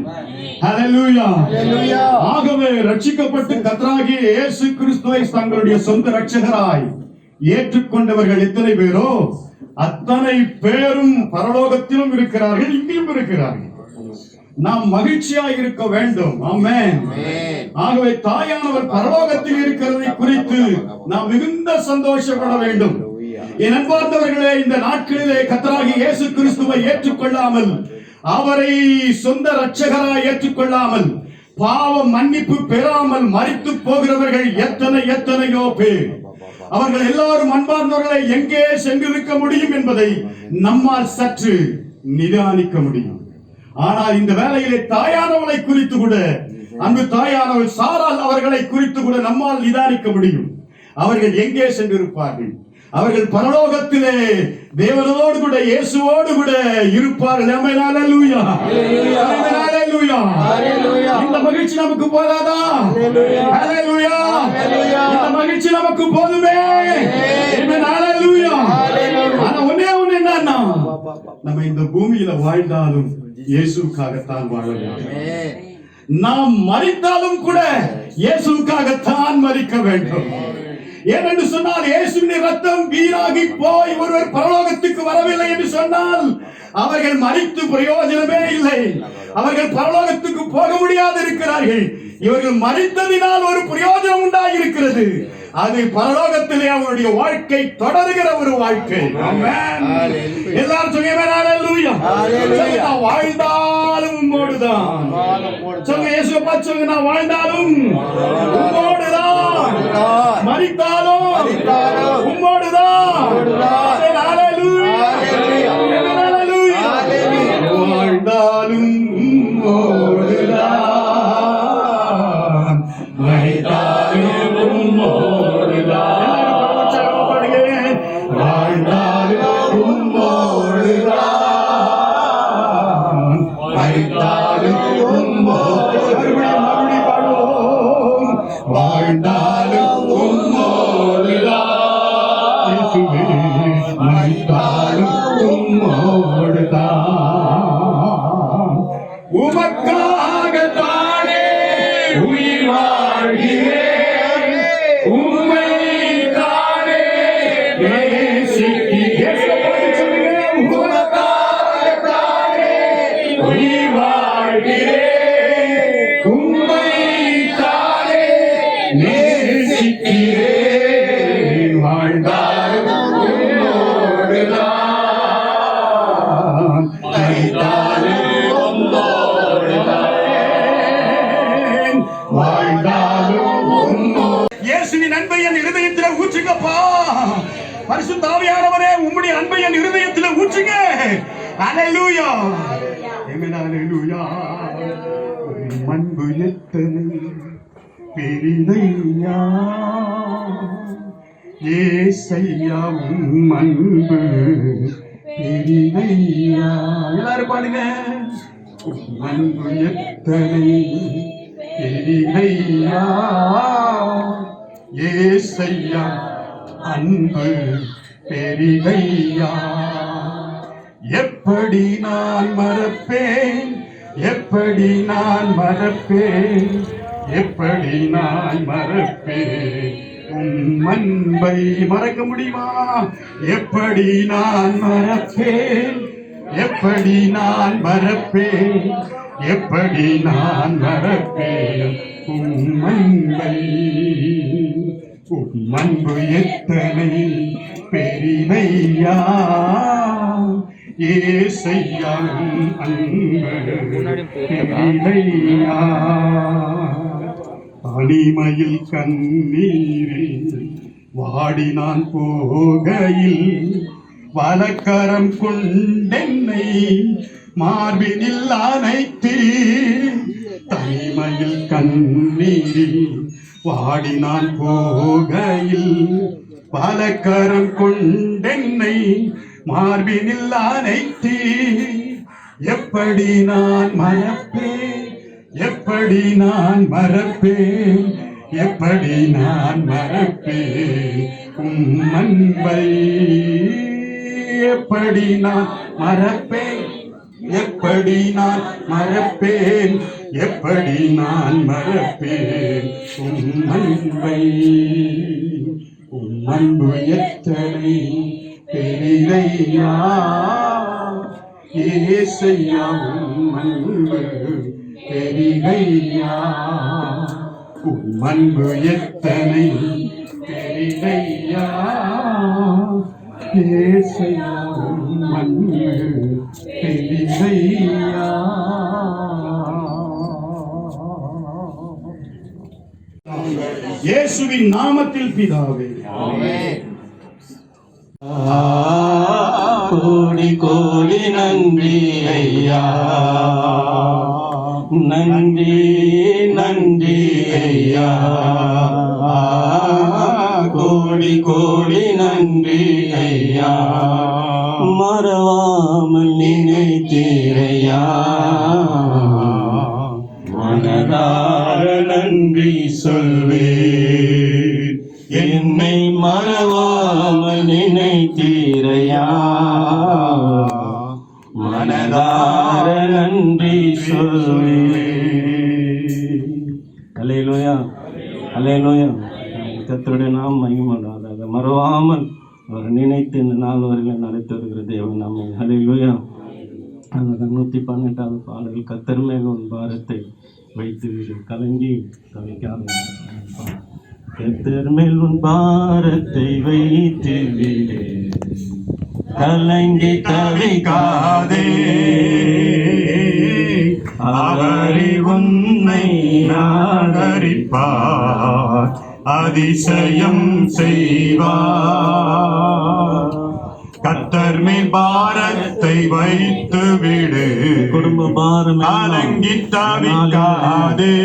ஹல்லேலூயா. ஆகவே ரட்சிக்கப்பட்டு கர்த்தராகிய இயேசு கிறிஸ்துவை தங்களுடைய சொந்த ரட்சகராய் ஏற்றுக்கொண்டவர்கள் எத்தனை பேரோ அத்தனை பேரும் பரலோகத்திலும் இருக்கிறார்கள், இங்கேயும் இருக்கிறார்கள். நாம் மகிழ்ச்சியாக இருக்க வேண்டும். ஆமென். ஆகவே தாயானவர் பரலோகத்தில் இருக்கிறதை குறித்து நாம் மிகுந்த சந்தோஷப்பட வேண்டும். என் அன்பார்ந்தவர்களே, இந்த நாட்களிலே கர்த்தராகிய இயேசு கிறிஸ்துவை ஏற்றுக்கொள்ளாமல், அவரை சொந்த இரட்சகராய் ஏற்றுக்கொள்ளாமல், பாவ மன்னிப்பு பெறாமல் மரித்து போகிறவர்கள் எத்தனையோ பேர். அவர்கள் எல்லாரும் அன்பார்ந்தவர்களை எங்கே சென்றிருக்க முடியும் என்பதை நம்மால் சற்று நிதானிக்க முடியும். ஆனால் இந்த வேளையிலே தாயானவளை குறித்து கூட, அன்பு தாயானவள் சாரால் அவர்களை குறித்து கூட நம்மால் நிதானிக்க முடியும். அவர்கள் எங்கே சென்றிருப்பார்கள்? அவர்கள் பரலோகத்திலே தேவனோடு கூட இயேசுவோடு கூட இருப்பார்கள். ஆமென், ஹல்லேலூயா, ஹல்லேலூயா. இந்த மகிழ்ச்சி நமக்கு போதாதா? ஹல்லேலூயா, இந்த மகிழ்ச்சி நமக்கு போதுமே. ஆமென், ஹல்லேலூயா. ஆனா ஒண்ணே ஒண்ணு என்னன்னா, நம்ம இந்த பூமியில வாழ்ந்தாலும் இயேசுக்காகத்தான் வாழ வேண்டும். நாம் மரித்தாலும் கூட இயேசுக்காகத்தான் மரிக்க வேண்டும். ஏனென்று சொன்னால் இயேசுவின் ரத்தம் வீணாகி போய் ஒருவர் பரலோகத்துக்கு வரவில்லை என்று சொன்னால் அவர்கள் மரித்து பிரயோஜனமே இல்லை. அவர்கள் பரலோகத்துக்கு போக முடியாது இருக்கிறார்கள். இவர்கள் மரித்ததினால் ஒரு பிரயோஜனம் உண்டாயிருக்கிறது. அது பரலோகத்திலே அவருடைய வாழ்க்கை தொடர்கிற ஒரு வாழ்க்கை. ஆமென். எல்லாரும் சொல்லுங்க, ஹல்லேலூயா. நான் வாழ்ந்தாலும் உம்மோடுதான். சொல்லுங்க, இயேசுவை பார்த்து சொல்லுங்க, நான் வாழ்ந்தாலும் உம்மோடுதான், மரித்தாலும் உம்மோடுதான். ஹல்லேலூயா, ஹல்லேலூயா. வாழ்ந்தாலும் உம்மோடுதான், மரித்தாலும் உம்மோடுதான். வாழ்ந்தாலும் உம்மோடுதான், மரித்தாலும் உம்மோடுதான். வாழ்ந்தாலும் உம்மோடு என் இருதயத்திலே ஊற்றுங்கப்பா. பரிசுத்த ஆவியானவரே உம்முடைய அன்பை என் இருதயத்திலே ஊற்றுங்க. அல்லேலூயா. ஆமென். அல்லேலூயா. உம் அன்பு எத்தனை பெரிதையா ஏசையா, உம் அன்பு பெரிதையா. எல்லாரும் பாடுங்க. உம் அன்பு எத்தனை பெரிதையா ஏசையா, அன்பு பெரிதையா. எப்படி நான் மறப்பேன், எப்படி நான் மறப்பேன், எப்படி நான் மறப்பேன் உம் அன்பை. மறக்க முடியுமா? எப்படி நான் மறப்பேன், எப்படி நான் மறப்பேன், எப்படி நான் மறப்பேன் உம் அன்பை. உம் அன்பு எத்தனை பெரிதையா ஏசையா, உம் அன்பு பெரிதையா. தனிமையில் கண்ணீரில் வாடி நான் போகையில் வலக்கரம் கொண்டென்னை மார்பினில் அணைத்து. தனிமையில் கண்ணீரில் வாடி நான் போகையில் வலக்கரம் கொண்டென்னை மார்பினில் அணைத்து. எப்படி நான் மறப்பேன், எப்படி நான் மறப்பேன், எப்படி நான் மறப்பேன் உம் அன்பை. எப்படி நான் மறப்பேன், எப்படி நான் மறப்பேன், எப்படி நான் மறப்பேன் உம் அன்பை. உம் அன்பு எத்தனை பெரிதையா ஏசையா, உம் அன்பு பெரிதையா. உம் அன்பு எத்தனை பெரிதையா ஏசையா, உம் அன்பு பெரிதையா. இயேசுவின் நாமத்தில் பிதாவே. கோடி கோடி நன்றி ஐயா, நன்றி நன்றி ஐயா. கோடி கோடி நன்றி ஐயா, மறவாமல் நினைத்தீரையா. மனதார நன்றி சொல்வேன், என்னை மறவாமல் நினைத்தீரையா. மனதார நன்றி சொல்வேன். அல்லேலூயா, அல்லேலூயா. கர்த்தருடைய நாமம் மகிமைப்பட்டதாக. மறவாமல் அவர் நினைத்து இந்த நாள் வரையில் நடத்தி வருகிற தேவன் நம்மை. அல்லேலூயா. 118வது பாடல். கர்த்தர் மேல் உன் பாரத்தை வைத்து விடு, கலங்கி தவிக்காத. கர்த்தர் மேல் உன் பாரத்தை வைத்து விடு, கலங்கி தவிக்காதே. அவரை உன்னை ஆதரிப்பார், அதிசயம் செய்வார். கர்த்தர் மேல் பாரத்தை வைத்து விடு, குடும்ப பாரம் கலங்கி தவிக்காதே.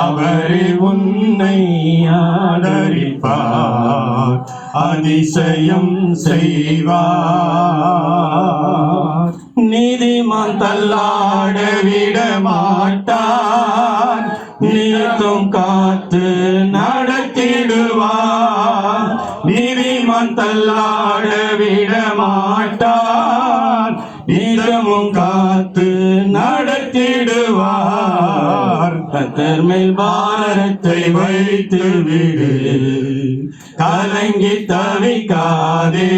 அவரே உன்னை ஆதரிப்பார், அதிசயம் செய்வார். நீதிமான் தள்ளாட விட மாட்டான், நீத்தும் காத்து நடத்திடுவார். நீதிமான் தள்ளாட விட மாட்டான், நீதமும் காத்து நடத்திடுவார். கர்த்தர் மேல் பாரத்தை வைத்து விடு, கலங்கி தவிக்காதே.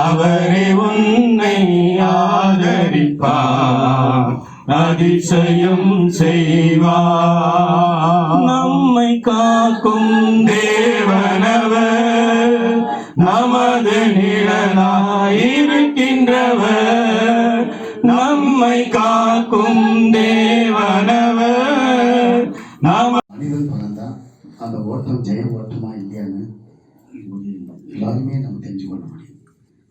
அவரே உன்னை ஆதரிப்பார், அதிசயம் செய்வார். நம்மை காக்கும் தேவனவர், நமது நிழலாயிருக்கின்றவர். நம்மை காக்கும் தேவனவர், நாம மனிதன் பிறந்தா அந்த ஓட்டம் ஜெய ஓட்டமா இல்லையான்னு எல்லாருமே நம்ம தெரிஞ்சு கொள்ள முடியும்.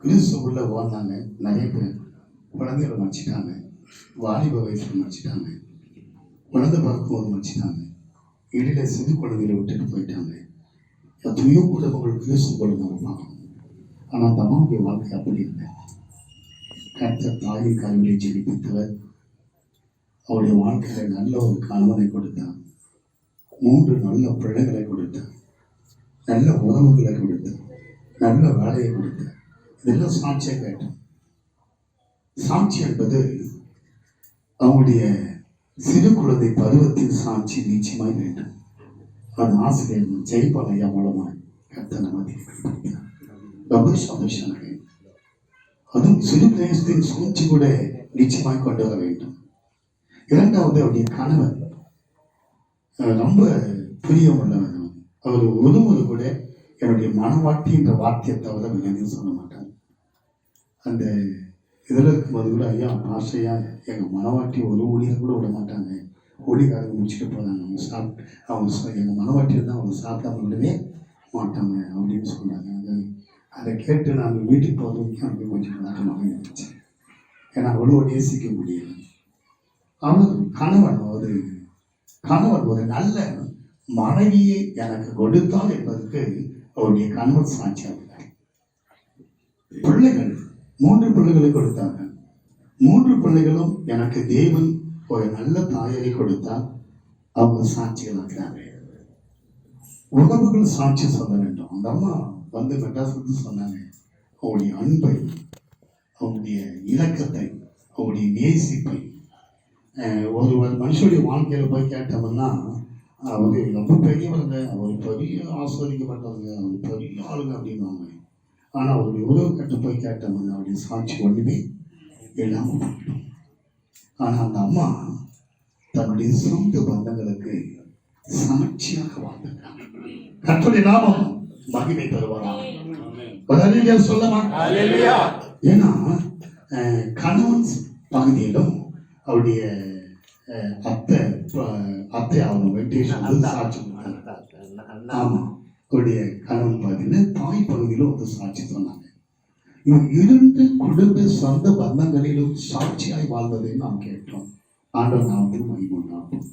கிறிஸ்துக்குள்ள ஓடினாங்க நிறைய பேர். குழந்தைகளை மறைச்சிட்டாங்க, வாலிப வயசுல மறைச்சிட்டாங்க, குழந்தை பிறக்கும்போது மறைச்சிட்டாங்க, இடையில சிறு குழந்தைகளை விட்டுட்டு போயிட்டாங்க. எத்தனையோ குடும்பங்கள் கிறிஸ்துக்குள்ள நம்ம பார்க்கணும். ஆனால் அந்த அம்மாவுடைய வாழ்க்கை அப்படி இல்லை. கர்த்தர் தாயின் கல்வியை ஜெயிப்பித்தவர். அவருடைய வாழ்க்கையில நல்ல ஒரு கணவனை கொடுத்தார், 3 நல்ல பிள்ளைகளை கொடுத்தார், நல்ல உறவுகளை கொடுத்தார், நல்ல வேலையை கொடுத்தார். இதெல்லாம் சாட்சியை கேட்டோம். சாட்சி என்பது அவங்களுடைய சிறு குழந்தை பருவத்தின் சாட்சி நிச்சயமாய் வேண்டும். அது ஆசிரியர் ஜெய்பால் ஐயா மூலமாக கர்த்தர் நம்ம ரொம்ப சந்தோஷம். அதுவும் சிறு பிரயசத்தின் சாட்சி கூட நிச்சயமாய் கொண்டு வர வேண்டும். இரண்டாவது அவருடைய கணவர் ரொம்ப பிரியமுள்ளவர். அவர் ஒருமுறை கூட என்னுடைய மனவாட்டி என்ற வார்த்தையை தவிர எதையும் சொல்ல மாட்டார். அந்த இதில் இருக்கும்போது கூட ஐயா ஆசையா எங்கள் மனவாட்டி ஒரு ஊழியர் கூட விட மாட்டாங்க, ஊழியக்காரங்க முடிச்சுட்டு போகிறாங்க, அவங்க எங்கள் மனவாட்டி இருந்தால் அவங்க சாப்பிடாம விடவே மாட்டாங்க அப்படின்னு சொன்னாங்க. அதை கேட்டு நாங்கள் வீட்டுக்கு போகிறதுக்கு எனக்கு கொஞ்சம் நாட்டமாக இருந்துச்சு. ஏன்னா அவ்வளோ நேசிக்க முடியல. அவர் கணவன் ஒரு நல்ல மனைவியை எனக்கு கொடுத்தால் என்பதற்கு அவருடைய கணவர் சாட்சியாக. பிள்ளைகள் 3 பிள்ளைகளை கொடுத்தாங்க. 3 பிள்ளைகளும் எனக்கு தேவன் ஒரு நல்ல தாயை கொடுத்தால் அவங்க சாட்சிகள் இருக்கிறாங்க. உறவுகள் சாட்சி சொல்ல வேண்டும். அந்த அம்மா வந்து மெட்ராஸ் சொன்னாங்க. அவருடைய அன்பை, அவருடைய இலக்கத்தை, அவருடைய நேசிப்பை ஒரு மனுஷனுடைய வாழ்க்கையில் போய் கேட்டோம்னா அவர் ரொம்ப பெரியவங்க, அவர் பெரிய ஆஸ்வதிக்கப்பட்டவங்க, அவர் பெரிய ஆளுங்க அப்படின்வாங்க. ஆனால் அவருடைய உறவு கட்டு போய் கேட்டோம்னா அவருடைய சாட்சி ஒன்றுமே இல்லாமல் போயிடும். ஆனால் அந்த அம்மா தன்னுடைய சொந்த பந்தங்களுக்கு சாட்சியாக வாழ்ந்துட்டாங்க. கர்த்தருடைய நாமம் மகிமை தருவாராக. சொல்லமா? ஏன்னா கணவன் பகுதியிலும் அவருடைய அத்தை அவங்க வெங்கடேஷன் சாட்சி. ஆமா, அவருடைய கணவன் பகுதியில தாய் பகுதியிலும் வந்து சாட்சி சொன்னாங்க. இவங்க 2 குடும்ப சொந்த பந்தங்களிலும் சாட்சியாய் வாழ்வதை நாம் கேட்டோம். ஆண்டவர் நாமத்தில் மகிமையுண்டாகும்.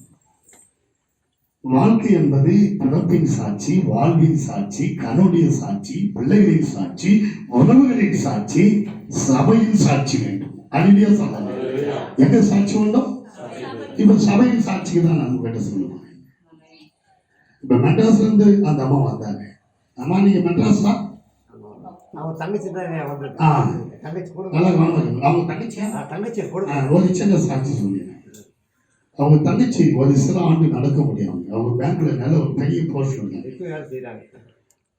வாழ்க்கை என்பது பிறப்பின் சாட்சி, வாழ்வின் சாட்சி, கனுடைய சாட்சி, பிள்ளைகளின் சாட்சி, உறவுகளின் சாட்சி, சபையின் சாட்சி வேண்டும். அழியா சொல்லலாம். எங்க சாட்சி உண்டோ இப்ப சபையின் சாட்சிக்கு தான் நம்ம கிட்ட சொல்லுவாங்க. இப்ப மெட்ராஸ்ல இருந்து அந்த அம்மா வந்தாங்க. அம்மா நீங்க மெட்ராஸ் தான்? அவங்க தங்கச்சி தான் அவங்க தங்கச்சியா? ஒரு சின்ன சாட்சி சொல்லிடுறேன். அவங்க தங்கச்சி ஒரு சில ஆண்டு நடக்க முடியாது. அவங்க பேங்க்ல நல்ல ஒரு பெரிய போஸ்ட் செய்யறாங்க.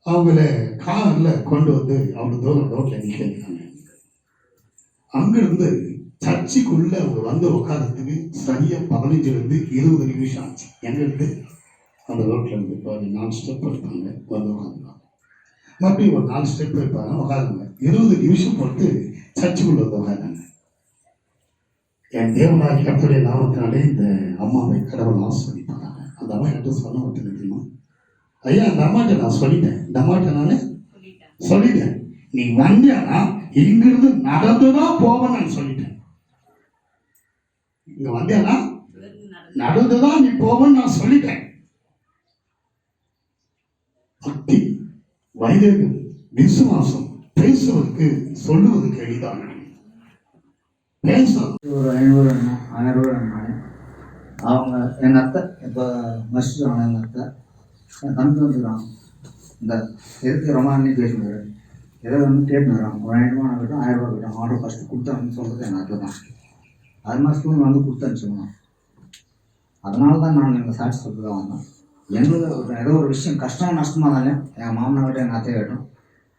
அவங்கள கார்ல கொண்டு வந்து அவங்க தூரம் ரோட்ல நிற்கிறாங்க. அங்கிருந்து சர்ச்சுக்குள்ள அவங்க வந்து உட்காரத்துக்கு சரியா 15-20 நிமிஷம் ஆச்சு. எங்க இருந்து அந்த ரோட்ல இருந்து 4 ஸ்டெப் எடுப்பாங்க, வந்து உட்காந்துருவாங்க. மறுபடியும் ஒரு 4 ஸ்டெப் வைப்பாங்க, உட்காருங்க. 20 நிமிஷம் போட்டு சர்ச்சுக்குள்ள வந்து உட்காராங்க. என் தேவனாகி கர்த்தருடைய நாமத்தினாலே இந்த அம்மாவை கடவுள் ஆஸ்வதிப்பாங்க. அந்த அம்மா என்கிட்ட சொன்ன மட்டும் தெரியுமா, ஐயா அந்த அம்மாட்ட நான் சொல்லிட்டேன், இந்த அம்மாட்ட நான் சொல்லிட்டேன், நீ வந்தியானா இங்கிருந்து நடந்துதான் போவேன் நான் சொல்லிட்டேன். இங்க வந்தியானா நடந்துதான் நீ போவேன்னு நான் சொல்லிட்டேன். பக்தி, வைராகியம், விசுவாசம் பேசுவதற்கு சொல்லுவதற்கு எளிதாக. ஒரு 500-1000 ரூபாய் அவங்க எங்கள் அத்தை இப்போ மஸ்டாங்க. எங்கள் அத்தை என் தம்பி வந்துக்கிறான். இந்த எதுக்கு ரொம்ப அன்னைக்கு பேசுனாரு, ஏதோ வந்து கேட்டுக்கிறான். ஒரு 500 ரூபா கிட்ட 1000 ரூபா கிட்ட ஆர்டர் ஃபஸ்ட்டு கொடுத்தாங்கன்னு சொல்கிறது எங்கள் அத்தை தான். அது மாதிரி ஸ்கூல் வந்து கொடுத்தாச்சுக்கணும். அதனால தான் நான் எங்கள் சாட்சி சொல்லிட்டு தான் வந்தேன். எங்களுக்கு ஏதோ ஒரு விஷயம் கஷ்டம் நஷ்டமாக இருந்தாலும் எங்கள் மாமனார்கிட்ட எங்கள் அத்தையை கேட்டோம்,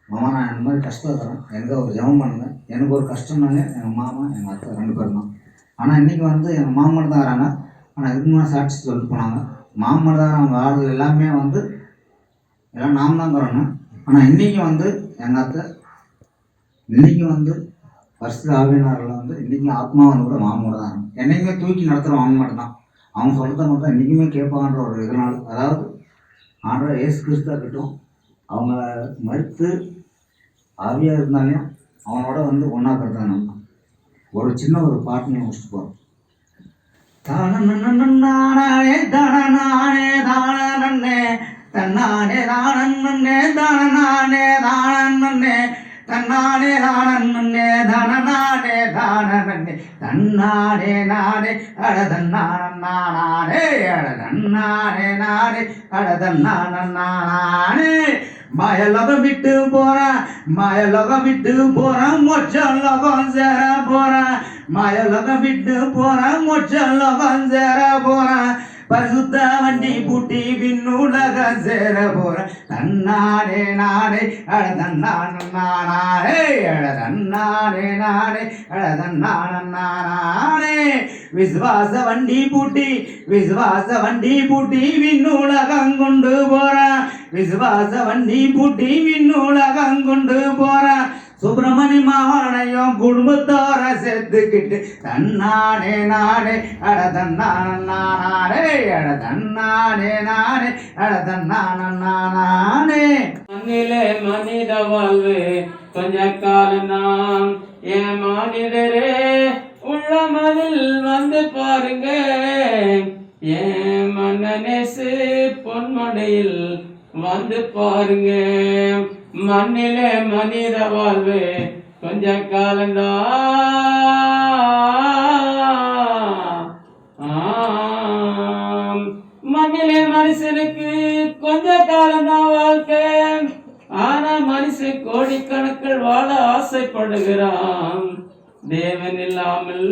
மாமா நான் இந்த மாதிரி கஷ்டம் தரேன், எனக்கு ஒரு ஜெபம் பண்ணுங்க. எனக்கு ஒரு கஷ்டம்னாலே எங்கள் மாமா எங்கள் அத்தை 2 பேரும் தான். ஆனால் இன்றைக்கி வந்து எங்கள் மாமன் தான் வராங்க. ஆனால் இதுக்கு முன்னாடி சாட்சி சொல்லிட்டு போனாங்க, மாமன் தான் அவங்க ஆள் எல்லாமே வந்து எல்லாம் நாம் தான் தரோங்க. ஆனால் இன்றைக்கி வந்து எங்கள் அத்தை இன்றைக்கி வந்து வருஷத்து ஆவியினரில் வந்து இன்றைக்கி ஆத்மா வந்து கூட மாமோட தான் இருக்கும். என்றைக்குமே தூக்கி நடத்துகிற அவங்க மட்டும் தான். அவன் சொல்கிறத மட்டும் இன்றைக்குமே கேட்பான்ற ஒரு இதனால், அதாவது ஆண்டவர் இயேசு கிறிஸ்துவா இருக்கட்டும், அவங்க மறுத்து ஆவியாக இருந்தாலையும் அவனோட வந்து ஒன்றாக்கிறது தான் நம்ம. ஒரு சின்ன ஒரு பாட்டு முடிச்சுட்டு போகிறோம். தானே தானே தானே தன்னானே தானே தானே தானே தன்னானே தானே தானே தானே தன்னானே நானே அட தன்னானே அட தன்னானே நானே அட தன்னானே மாயலோகம் விட்டு போறான், மாயலோகம் விட்டு போறான், மொச்ச லோகம் சேர போறான், மாயலோகம் விட்டு போறான், மொச்ச லோகம் சேர போறான், பரிசுத்த வண்டி பூட்டி விண்ணுலகம் சேர போறான். தன்னானே நானே அட தன்னானே அட தன்னானே நானே அட தன்னானே விசுவாச வண்டி பூட்டி, விசுவாச வண்டி பூட்டி விண்ணுலகம் கொண்டு போறான், விசுவாச வண்டி பூட்டி விண்ணுலகம் கொண்டு போறான். சுப்பிரமணி மாவனையும் குடும்பத்தோர சேர்த்துக்கிட்டு தன்னானே நானே அட தன்னானே அட தன்னானே நானே அட தன்னானே. மண்ணிலே மனித வாழ்வு கொஞ்ச காலம் என் மனிதரே உள்ளமதில் வந்து பாருங்க, என் மன்னனேசு பொன்மடையில் வந்து பாருங்க. மண்ணிலே மனித வாழ்வு கொஞ்ச காலம்தான், மண்ணிலே மனுஷனுக்கு கொஞ்ச காலம்தான் வாழ்க்கை. ஆனா மனுஷன் கோடிக்கணக்கில் வாழ ஆசைப்படுகிறான், தேவன் இல்லாமல்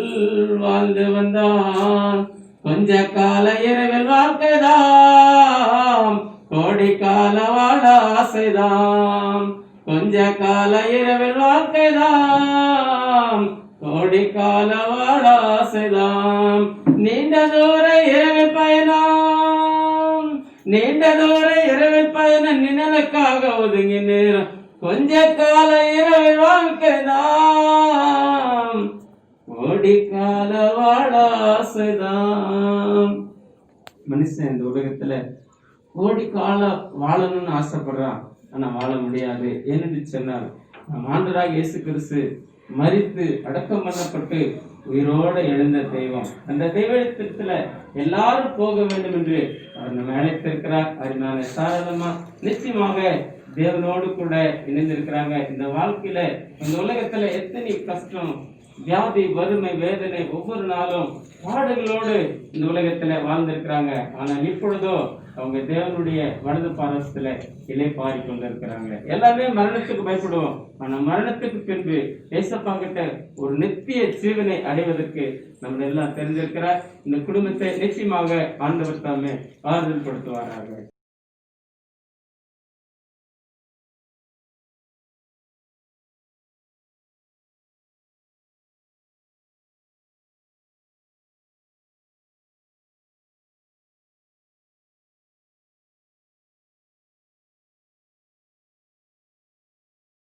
வாழ்ந்து வந்தான். கொஞ்ச கால இரவில் வாழ்க்கைதான், கோடி கால வாழ ஆசைதான். கொஞ்ச கால இரவில் வாழ்க்கைதான், கோடி கால வாழ ஆசைதான். நீண்ட தூர இரவில் பயணம், நீண்ட தூர இரவில் பயணம், நிழலுக்காக ஒதுங்கி நேரம். கொஞ்ச கால இரவில் வாழ்க்கைதான், கோடி கால வாழ ஆசைதான். மனுஷன் இந்த உலகத்துல கோடி காலம் வாழணும்னு ஆசைப்படுறான், ஆனா வாழ முடியாது. ஏன்னு சொன்னால் நம் ஆண்டவராகிய இயேசு கிறிஸ்து மரித்து அடக்கம் பண்ணப்பட்டு உயிரோடு எழுந்த தெய்வம். அந்த தெய்வத்துல எல்லாரும் போக வேண்டும் என்று அவர் நம்ம அழைத்திருக்கிறார். அதனால சாரதமா நிச்சயமாக தேவனோடு கூட இணைந்திருக்கிறாங்க. இந்த வாழ்க்கையில இந்த உலகத்துல எத்தனை கஷ்டம், வியாதி, வறுமை, வேதனை, ஒவ்வொரு நாளும் பாடுகளோடு இந்த உலகத்துல வாழ்ந்திருக்கிறாங்க. ஆனா இப்பொழுதோ அவங்க தேவனுடைய வலது பாரசத்துல இலைப்பாரி கொண்டிருக்கிறாங்க. எல்லாமே மரணத்துக்கு பயப்படுவோம், ஆனா மரணத்துக்கு பின்பு ஏசப்பா கிட்ட ஒரு நித்திய ஜீவனை அடைவதற்கு நம்ம எல்லாம் தெரிஞ்சிருக்கிறார். இந்த குடும்பத்தை நிச்சயமாக ஆண்டவர் தாமே ஆறுதல் படுத்துவாராக.